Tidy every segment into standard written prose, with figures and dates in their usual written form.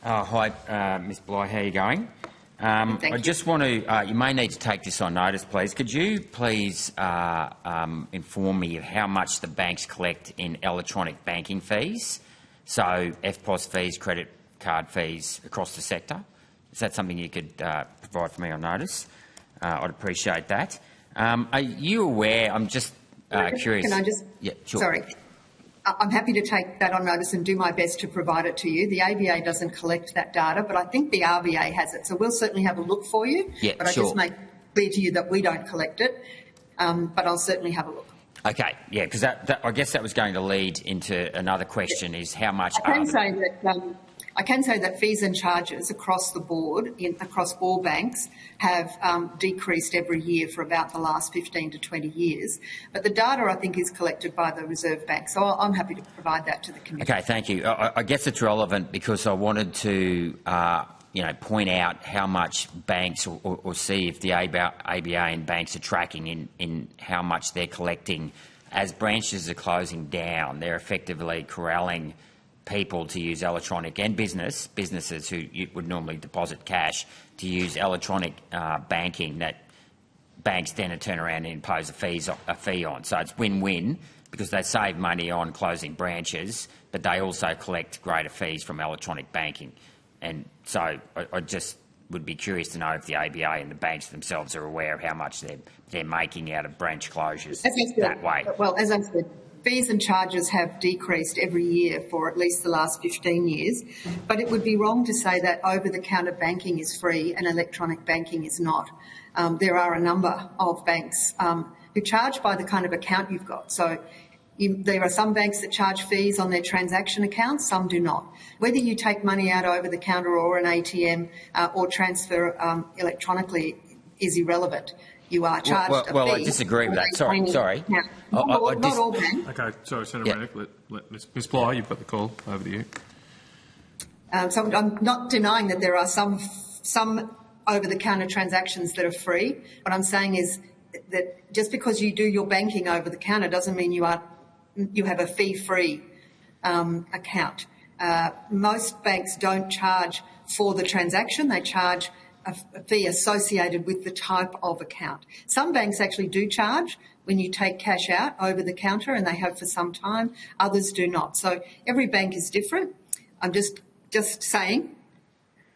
Hi, Ms Bligh, how are you going? I just want to, you may need to take this on notice, please. Could you please inform me of how much the banks collect in electronic banking fees, so EFTPOS fees, credit card fees across the sector? Is that something you could provide for me on notice? I'd appreciate that. Are you aware, I'm just curious. Can I just, yeah, sure. Sorry. I'm happy to take that on notice and do my best to provide it to you. The ABA doesn't collect that data, but I think the RBA has it. So we'll certainly have a look for you. Yeah, but sure. I just make clear to you that we don't collect it, but I'll certainly have a look. Okay, yeah, because I guess that was going to lead into another question: is how much. I can say that fees and charges across the board, across all banks, have decreased every year for about the last 15 to 20 years. But the data, I think, is collected by the Reserve Bank, so I'm happy to provide that to the committee. Okay, thank you. I guess it's relevant because I wanted to, point out how much banks or see if the ABA and banks are tracking in how much they're collecting. As branches are closing down, they're effectively corralling people to use electronic, and businesses who would normally deposit cash to use electronic banking that banks then turn around and impose a fee on. So it's win-win because they save money on closing branches, but they also collect greater fees from electronic banking. And so I just would be curious to know if the ABA and the banks themselves are aware of how much they're making out of branch closures that way. Well, as I said, fees and charges have decreased every year for at least the last 15 years, but it would be wrong to say that over-the-counter banking is free and electronic banking is not. There are a number of banks who charge by the kind of account you've got. So there are some banks that charge fees on their transaction accounts, some do not. Whether you take money out over the counter or an ATM or transfer electronically is irrelevant. You are charged a fee. Well, I disagree with that. Sorry. Now, not all banks. Okay, sorry, Senator Rennick. Let Ms Bligh, you've got the call. Over to you. So I'm not denying that there are some over-the-counter transactions that are free. What I'm saying is that just because you do your banking over the counter doesn't mean you have a fee-free account. Most banks don't charge for the transaction; they charge a fee associated with the type of account. Some banks actually do charge when you take cash out over the counter, and they have for some time. Others do not. So every bank is different. I'm just saying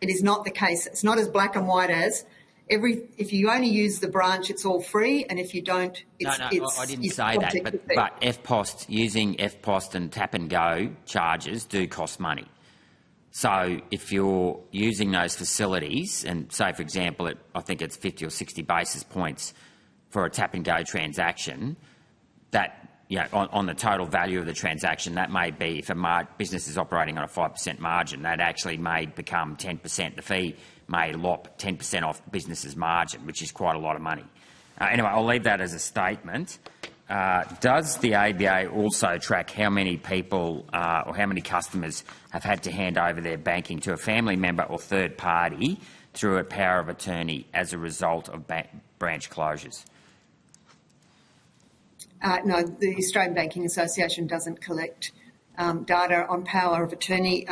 it is not the case. It's not as black and white as if you only use the branch, it's all free, and if you don't, it's I didn't say that. But EFTPOS, using EFTPOS and tap and go charges do cost money. So if you're using those facilities, and say, for example, I think it's 50 or 60 basis points for a tap and go transaction, that on the total value of the transaction, that may be, if a business is operating on a 5% margin, that actually may become 10%. The fee may lop 10% off the business's margin, which is quite a lot of money. Anyway, I'll leave that as a statement. Does the ABA also track how many people or how many customers have had to hand over their banking to a family member or third party through a power of attorney as a result of branch closures? No, the Australian Banking Association doesn't collect data on power of attorney.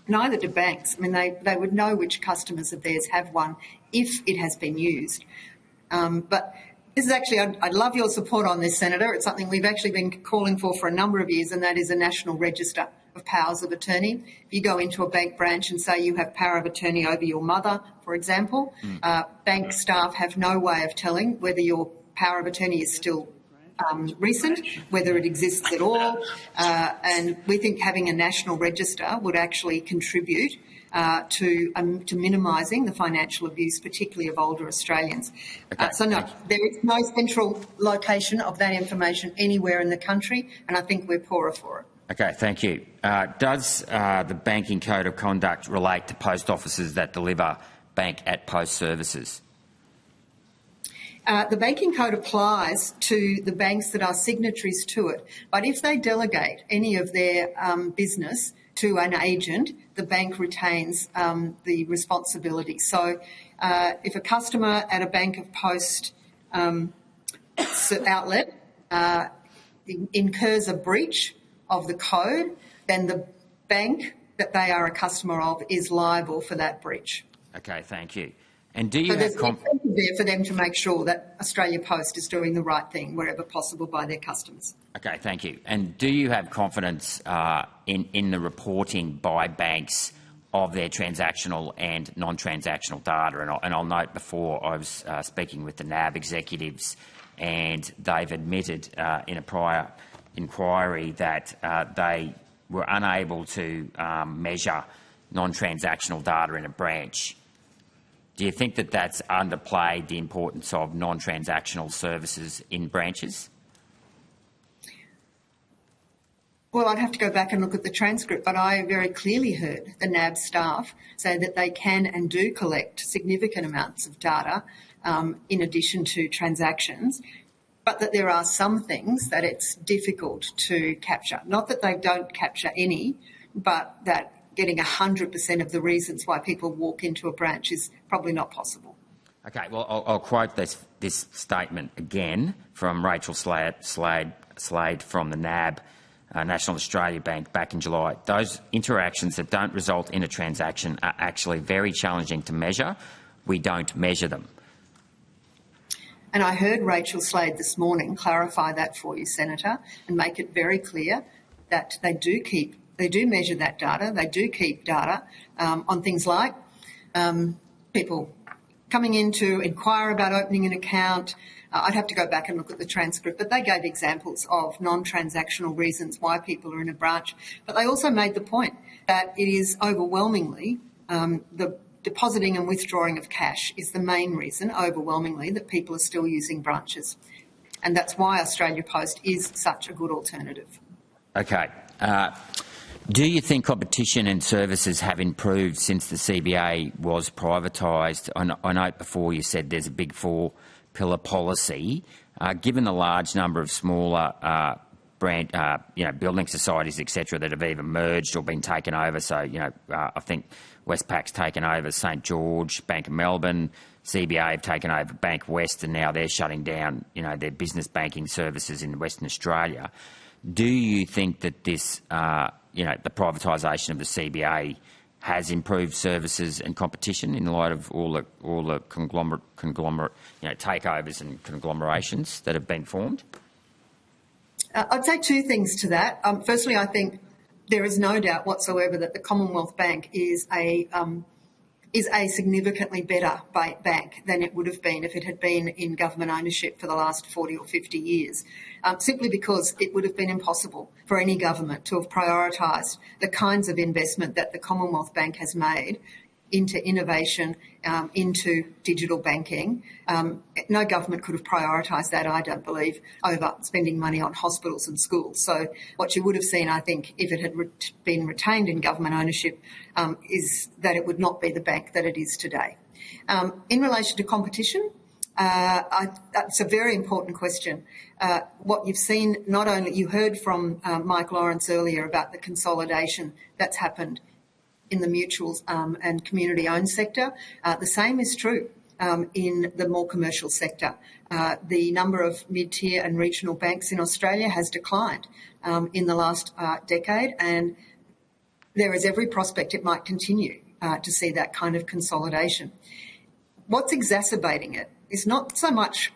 Neither do banks. I mean, they would know which customers of theirs have one if it has been used. But this is actually, I'd love your support on this, Senator. It's something we've actually been calling for a number of years, and that is a national register of powers of attorney. If you go into a bank branch and say you have power of attorney over your mother, for example, bank staff have no way of telling whether your power of attorney is still recent, whether it exists at all, and we think having a national register would actually contribute to minimising the financial abuse, particularly of older Australians. Okay. So no, there is no central location of that information anywhere in the country, and I think we're poorer for it. Okay, thank you. Does the Banking Code of Conduct relate to post offices that deliver bank at post services? The Banking Code applies to the banks that are signatories to it, but if they delegate any of their business to an agent, the bank retains the responsibility. So if a customer at a Bank of Post outlet incurs a breach of the code, then the bank that they are a customer of is liable for that breach. Okay, thank you. And do you There's have incentive there for them to make sure that Australia Post is doing the right thing wherever possible by their customers. Okay, thank you. And do you have confidence in the reporting by banks of their transactional and non-transactional data? And I'll note before I was speaking with the NAB executives, and they've admitted in a prior inquiry that they were unable to measure non-transactional data in a branch. Do you think that that's underplayed the importance of non-transactional services in branches? Well, I'd have to go back and look at the transcript, but I very clearly heard the NAB staff say that they can and do collect significant amounts of data in addition to transactions, but that there are some things that it's difficult to capture. Not that they don't capture any, but that getting 100% of the reasons why people walk into a branch is probably not possible. Okay, well, I'll quote this statement again from Rachel Slade from the NAB, National Australia Bank, back in July. Those interactions that don't result in a transaction are actually very challenging to measure. We don't measure them. And I heard Rachel Slade this morning clarify that for you, Senator, and make it very clear that they do measure that data. They do keep data on things like people coming in to inquire about opening an account. I'd have to go back and look at the transcript, but they gave examples of non-transactional reasons why people are in a branch. But they also made the point that it is overwhelmingly the depositing and withdrawing of cash is the main reason, overwhelmingly, that people are still using branches. And that's why Australia Post is such a good alternative. Okay. Do you think competition and services have improved since the CBA was privatised? I note before you said there's a big four-pillar policy. Given the large number of smaller building societies, etc., that have either merged or been taken over, so I think Westpac's taken over St George, Bank of Melbourne, CBA have taken over Bank West, and now they're shutting down their business banking services in Western Australia. Do you think that this the privatisation of the CBA has improved services and competition in light of all the conglomerate takeovers and conglomerations that have been formed? I'd say two things to that. Firstly, I think there is no doubt whatsoever that the Commonwealth Bank is a significantly better bank than it would have been if it had been in government ownership for the last 40 or 50 years, simply because it would have been impossible for any government to have prioritised the kinds of investment that the Commonwealth Bank has made into innovation, into digital banking. No government could have prioritised that, I don't believe, over spending money on hospitals and schools. So what you would have seen, I think, if it had been retained in government ownership, is that it would not be the bank that it is today. In relation to competition, that's a very important question. What you've seen, not only you heard from Mike Lawrence earlier about the consolidation that's happened in the mutuals and community-owned sector. The same is true in the more commercial sector. The number of mid-tier and regional banks in Australia has declined in the last decade, and there is every prospect it might continue to see that kind of consolidation. What's exacerbating it is not so much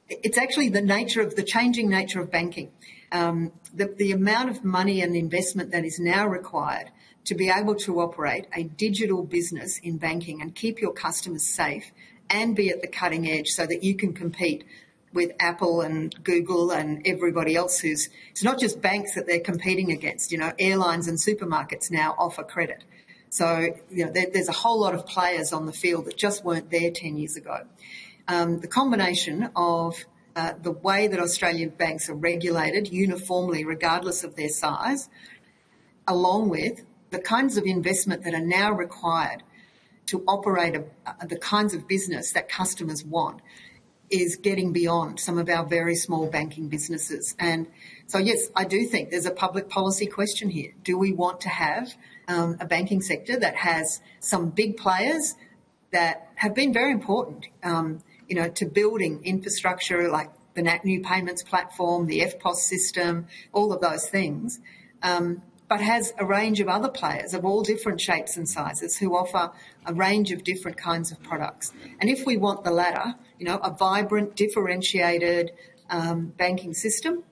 it's actually the changing nature of banking. The amount of money and investment that is now required to be able to operate a digital business in banking and keep your customers safe and be at the cutting edge so that you can compete with Apple and Google and everybody else it's not just banks that they're competing against. Airlines and supermarkets now offer credit. So, there's a whole lot of players on the field that just weren't there 10 years ago. The combination of the way that Australian banks are regulated uniformly, regardless of their size, along with the kinds of investment that are now required to operate the kinds of business that customers want, is getting beyond some of our very small banking businesses. And so, yes, I do think there's a public policy question here. Do we want to have a banking sector that has some big players that have been very important to building infrastructure like the new payments platform, the FPOS system, all of those things, but has a range of other players of all different shapes and sizes who offer a range of different kinds of products. And if we want the latter, a vibrant, differentiated banking system,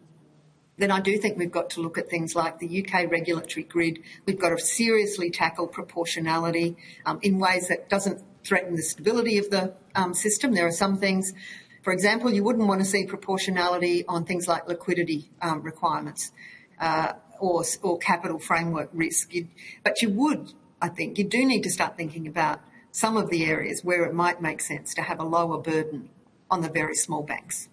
then I do think we've got to look at things like the UK regulatory grid. We've got to seriously tackle proportionality in ways that doesn't threaten the stability of the system. There are some things, for example, you wouldn't want to see proportionality on things like liquidity requirements or capital framework risk. But you would, I think, you do need to start thinking about some of the areas where it might make sense to have a lower burden on the very small banks.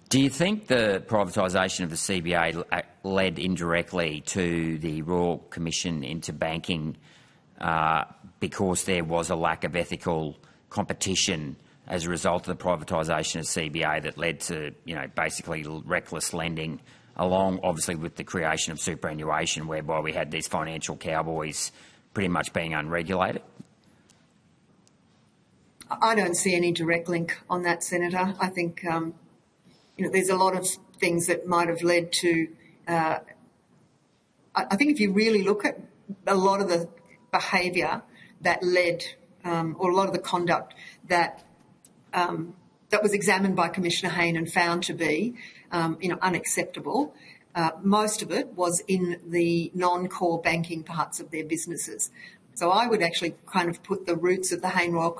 Do you think the privatisation of the CBA led indirectly to the Royal Commission into banking because there was a lack of ethical competition as a result of the privatisation of CBA that led to, basically reckless lending, along obviously with the creation of superannuation, whereby we had these financial cowboys pretty much being unregulated? I don't see any direct link on that, Senator. I think there's a lot of things that might have led to. I think if you really look at a lot of the behaviour that led, or a lot of the conduct that was examined by Commissioner Hayne and found to be, unacceptable, most of it was in the non-core banking parts of their businesses. So I would actually kind of put the roots of the Hayne Royal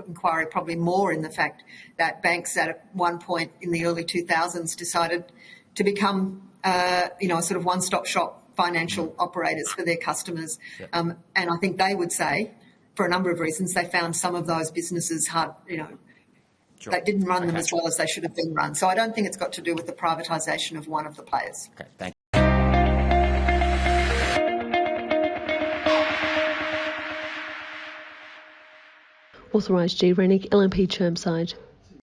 Inquiry probably more in the fact that banks at one point in the early 2000s decided to become, a sort of one-stop shop financial operators for their customers. Yep. And I think they would say, for a number of reasons, they found some of those businesses hard, Sure. They didn't run them as well as they should have been run. So I don't think it's got to do with the privatisation of one of the players. Okay, thank you. Authorised G. Rennick, LNP Chermside.